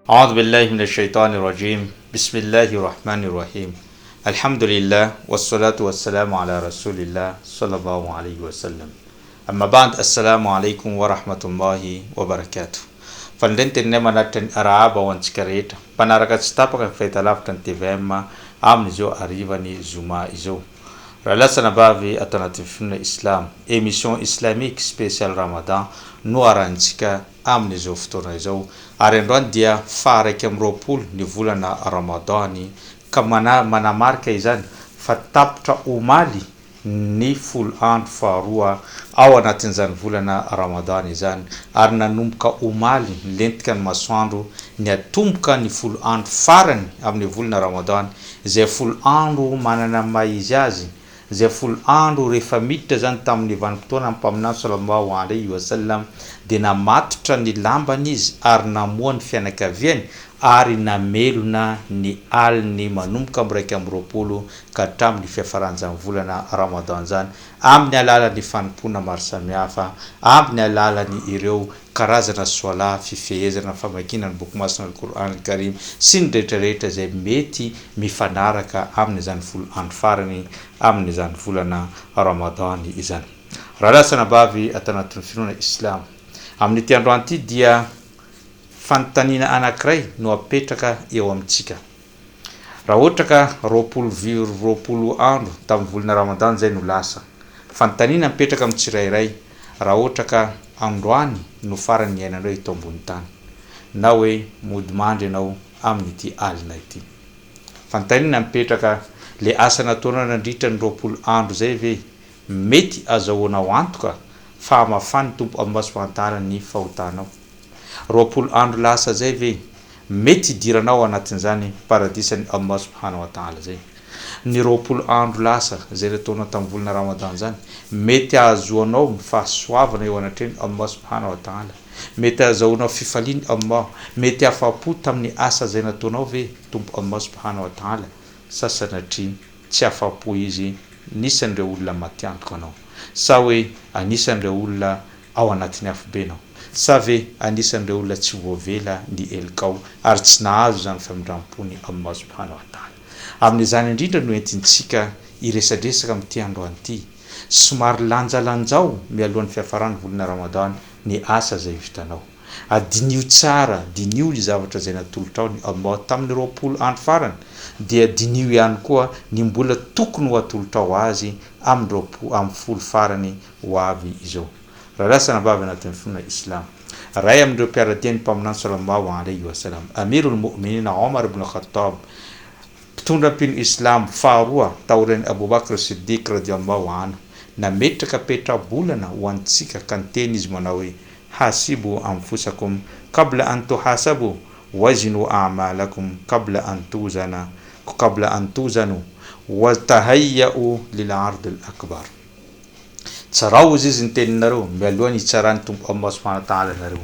أعوذ بالله من الشيطان الرجيم بسم الله الرحمن الرحيم الحمد لله والصلاة والسلام على رسول الله صلى الله عليه وسلم أما بعد السلام عليكم ورحمة الله وبركاته فندنت نما نتن أرابا وانسكريت بنارك تستابك في تلافتن تفهم أمن جو أريباني زوما إزو Relasana bavi alternative islam émission islamique spéciale ramadan no arantsika amin'ny zao fotoana izao ary androany dia faraiky amin'ny roapolo ny volana ramadany ka manamarika izany fa tapitra omaly ny folo andro faharoa ao anatin'izany volana ramadany izany ary nanomboka omaly lentika ny masoandro ny atomboka ny folo andro farany amin'ny volana ramadany izay folo andro manana maizy azy zay folo andro rehefa miditra zany tamin'ny vanim-potoana mpaminany sallallahu alayhi wa sallam dia namatotra ny lambany izy ary namoa ny fianakaviany ary namelona ny aliny manomboka amin'ny raika amby roapolo ka hatramin'ny fiafaran'izany volana ramadan zany amin'ny alalan'ny fanompona maro samihafa amin'ny alalan'ny ireo karazana soala fifehezana famakiana ny boky masina al-Qur'an al-Karim sy ny rehetrarehetra izay mety mifanaraka amin'izany folo andro farany amin'izany volana ramadany izany. Raha lasana bavy atanatin'ny finoana islam amin'ny ty androany ty dia fanontaniana anankiray no apetraka eo amintsika. Raha ohatra ka roapolo andro tamin'ny volana ramadany zay no lasa, fanontaniana mipetraka amin'ny tsirairay raha ohatra ka androany no farany iainanao eto ambony tany na hoe mody mandry ianao amin'ity alina ity. Fanontaniana mipetraka le asa nataonao nandritra ny roapolo andro zay ve mety azahoanao antoka fa hamafany tompo Allah subhanahu wa ta'ala ny fahotanao. Roapolo andro lasa zay ve mety idiranao anatin'izany paradisan'ny Allah subhanahu wa ta'ala zay. Ny roapolo andro lasa zay nataonao tamin'ny volana ramadan zany mety ahazoanao ny fahasoavana eo anatreny Allah subhanahu wa ta'ala, mety ahazoanao fifaliany Allah, mety afapo tamin'ny asa zay nataonao ve tompo Allah subhanahu wa ta'ala. Sasanatry tsy afapo izy nisan'ireo olona matiantoka anao, sa hoe anisan'ireo olona ao anatin'ny afobenao, sa ve anisan'ireo olona tsy voavela ny elikao ary tsy nahazo zany famindram-pony Allah subhanahu wa ta'ala. Amin'izany indrindra no entintsika iresadresaka amin'ity androany ity, somary lanjalanjao mialohan'ny fiafaran'ny volana ramadan ny asa zay vitanao, adinio tsara, dinio ny zavatra zay natolotrao ny Allah tamin'ny roapolo andro farany, dia dinio ihany koa ny mbola tokony ho atolotrao azy amin'ny folo farany ho avy izao. Raha lasana bavy anatin'ny finoana islam, ray amin'ireo mpiaradian'ny mpaminany sallallahu alayhi wa sallam amirul mu'minina Omar ibn Khattab, mpitondram-pino islam faharoa taorin'ny Abubakr Siddiq radiyallahu anhu, nametraka petrabolana ho antsika ka niteny izy manao hoe hasibu anfusakum qabla an tuhasabu wazinu a'malakum qabla an tuzanu wa tahayya'u lil ard al akbar. Tsarao izy ny teninareo mialohan'ny itsarany tompo Allah subhanahu wa ta'ala nareo,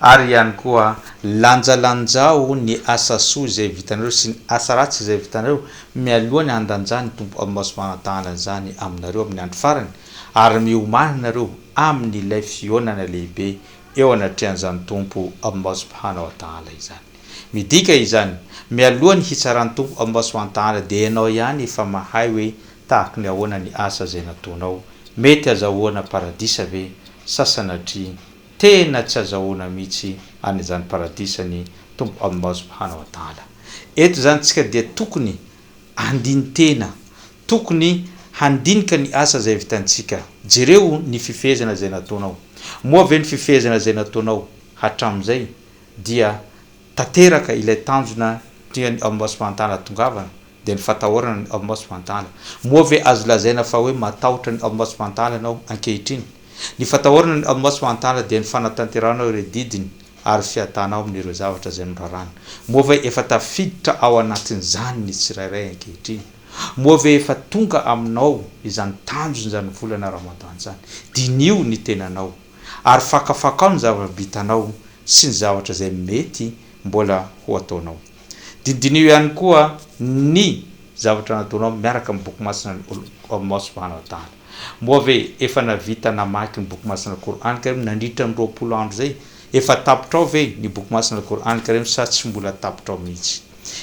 ary ihany koa lanjalanjao ny asa soa izay vitanareo sy ny asa ratsy izay vitanareo mialohan'ny handanjany tompo Allah subhanahu wa ta'ala zany aminareo amin'ny andro farany, ary miomana nareo amin'ny ilay fionana lehibe eo anatrehan'izany tompo Allah subhanahu wa ta'ala izany. Midika izany mialohan'ny hitsarany tompo Allah subhanahu wa ta'ala dia ianao ihany efa mahay hoe tahaka ny ahoana ny asa zay nataonao, mety azahoana paradisa ve sasanatry tena tsy azahoana mihitsy an'izany paradisany tompo Allah subhanahu wa ta'ala. Eto zany tsika dia tokony handiny tena, tokony handinika ny asa zay vitantsika. Jereo ny fifehezana zay nataonao, moa ve ny fifehezana zay nataonao hatramin'izay dia tateraka ilay tanjona tian'ny Allah subhanahu wa ta'ala tongavana dia ny fatahorana ny Allah subhanahu wa ta'ala. Moa ve azo lazaina fa hoe matahotra ny Allah subhanahu wa ta'ala anao ankehitriny, ny fatahorana ny Allah subhanahu wa ta'ala dia ny fanatanteranao ireo didiny ary fiatanao amin'ireo zavatra zay norarana. Moa ve efa tafiditra ao anatin'izany ny tsirairay ankehitriny, moa ve efa tonga aminao izany tanjona zany volana ramadan zany, dinio ny tenanao ary fakafakao ny zavatra bitanao sy ny zavatra zay mety mbola ho ataonao. Didinio ihany koa ny zavatra nataonao miaraka amin'ny boky masina Allah subhanahu wa ta'ala. Moa ve efa navita namaky ny boky masina al-Qur'an Karim nandritra amin'ny roapolo andro zay efa tapitra ao ve ny boky masina Al-Qur'an Karim sa tsy mbola tapitra ao mihitsy?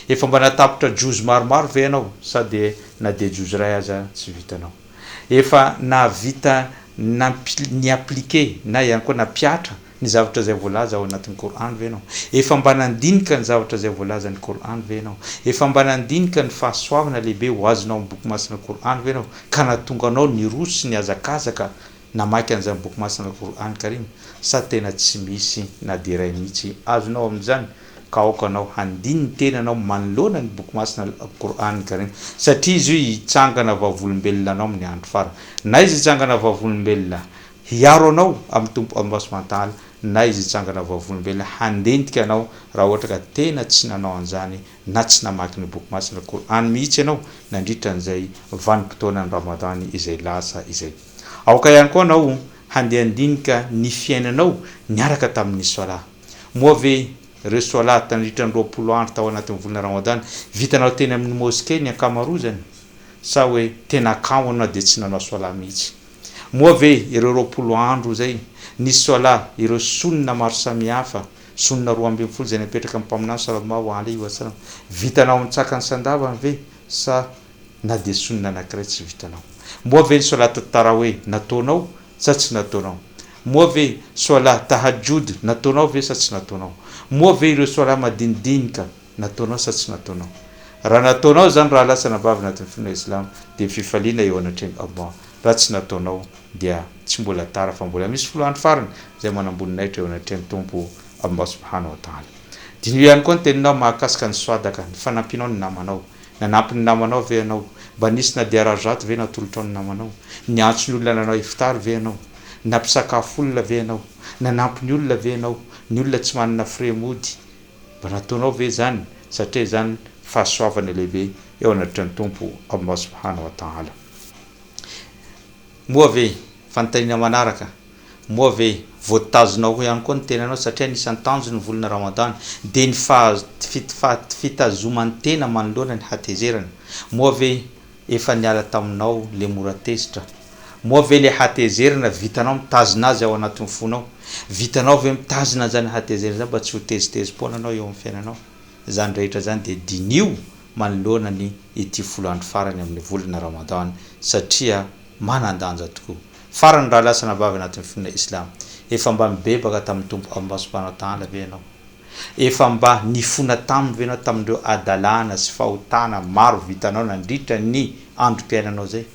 Efa mba natapitra juzy maromaro ve ianao sa de na de juzy ray aza tsy vitanao? Efa navita ny appliquer na ihany koa napiatra ny zavatra zay voalaza ao anatin'ny Qur'an ve ianao? Efa mba nandinika ny zavatra zay voalaza ny Qur'an ve ianao? Efa mba nandinika ny fahasoavana lehibe ho azonao amin'ny boky masina Qur'an ve ianao ka nahatonga anao ny roso sy ny azakazaka namaky an'izany boky masina Qur'an Karim? Sa tena tsy misy na de ray mihitsy azonao amin'izany ka aoka anao handiny ny tenanao manoloana ny boky masina Qur'an Karim, satria izy io hitsangana vavolombelona anao amin'ny andro farany, na izy hitsangana vavolombelona hiaro anao amin'ny tompo Allah subhanahu wa ta'ala, na izy hitsangana vavolombelona handentika anao raha ohatra ka tena tsy nanao an'izany na tsy namaky ny boky masina Qur'an mihitsy ianao nandritra an'izay vanim-potoana ny Ramadan izay lasa izay. Aoka ihany koa anao handeha handinika ny fiainanao niaraka tamin'ny sola. Moa ve ireo sola tandritra ny 20 andro tao anatin'ny volana Ramadan vitanao teny amin'ny moskey ny ankamarozany sa hoe tena kamo anao dia tsy nanao sola mihitsy? Moa ve ireo 20 andro zay ny sola ireo sunna maro samihafa, sunna 12 zay napetraka amin'ny mpaminany sallallahu alaihi wasallam vitanao mitsaka ny sandavany ve sa na dia sunna anankiray tsy vitanao? Moa ve ny sola tarawih nataonao sa tsy nataonao? Moa ve sola tahajjud nataonao ve sa tsy nataonao? Moa ve ireo sola madinidinika nataonao sa tsy nataonao? Raha nataonao zany raha lasa nabavina anatin'ny finoana Islam dia fifaliana eo anatreny Allah. Raha tsy nataonao dia tsy mbola tara fa mbola misy foloandro farany zay manamboninahitra eo anatreny tompo Allah subhanahu wa ta'ala. Dino ihany koa ny teninao mahakasika ny soadaka, ny fanampinao ny namanao. Nanampy ny namanao ve ianao? Mba nisy na dia razato ve natolotra ny namanao? Niantso ny olona nanao iftar ve ianao? Nampisakafo olona ve ianao? Nanampy ny olona ve ianao? Ny olona tsy manana fremody mba nataonao ve zany? Satria zany fahasoavana lehibe eo anatrany tompo Allah subhanahu wa ta'ala. Moa ve fanontaniana manaraka, moa ve voatazonao ihany koa ny tenanao satria anisan'ny tanjony ny volana Ramadan dia ny fitazoman'ny tena manoloana ny hatezerana? Moa ve efa niala taminao le moratezitra? Moa ve le hatezerana vitanao mitazona azy ao anatin'ny fonao? Vitanao ve mitazona zany hatezerana zany mba tsy ho tezitezim-poana anao eo amin'ny fiainanao? Zany rehetra zany dia dinio manoloana ny ity folo andro farany amin'ny volana Ramadan satria manandanja tokoa. Farany raha lasa nabavy anatin'ny finoana Islam, efa mba mibebaka tamin'ny tompo Allah subhanahu wa ta'ala ve ianao? Efa mba nifona taminy ve ianao tamindreo adalana sy fahotana maro vitanao nandritra ny androm-piainanao zay?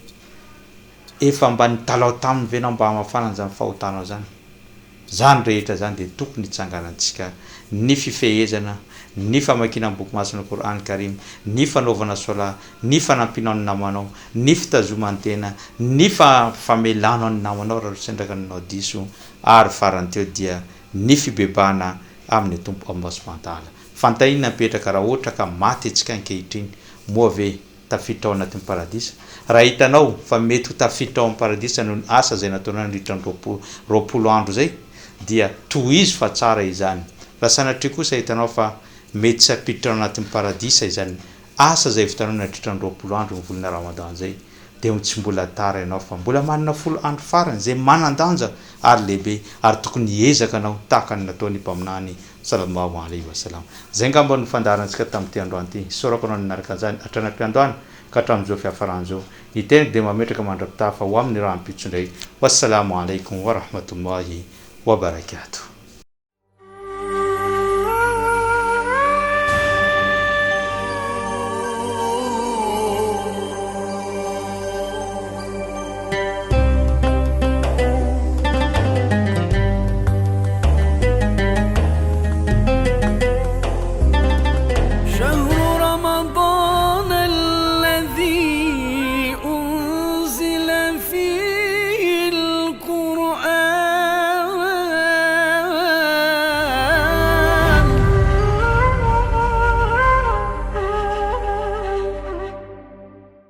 Efa mba nitalao taminy ve ianao mba hamafana an'izany fahotanao zany? Zany rehetra zany dia tokony hitsanganantsika ny fifehezana, ny famakiana ny boky masina Qur'an Karim, ny fanaovana sola, ny fanampianao ny namanao, ny fitazoman'ny tena, ny famelanao ny namanao raha sendraka nanao diso, ary farany teo dia ny fibebana amin'ny tompo Allah subhanahu wa ta'ala. Fantahinana mipetraka raha ohatra ka maty antsika ankehitriny, moa ve tafiditra ao anatin'ny paradisa? Raha hitanao fa mety ho tafiditra ao amin'ny paradisa noho ny asa zay nataonao nandritra ny 20 andro zay dia tohizo fa tsara izany. Raha sanatria kosa hitanao fa mety tsy hapiditra ao anatin'ny paradisa izany asa zay vitanao nandritra ny 20 andro ny volana Ramadan zay, dia tsy mbola tara ianao fa mbola manana 10 andro farany zay manandanja ary lehibe, ary tokony hiezaka anao tahaka ny nataony mpaminany sallallahu alaihi wasallam. Zay ngamba ny fandaharantsika tamin'ity androany ity. Sorako anao nanaraka an'izany hatranatry androany ka hatramin'izao fiafaran'izao ny teniko dia mametraka mandrapitaha fa ho amin'ny raha ampitsondray. Wassalamu alaikum wa rahmatullahi wa barakatuh.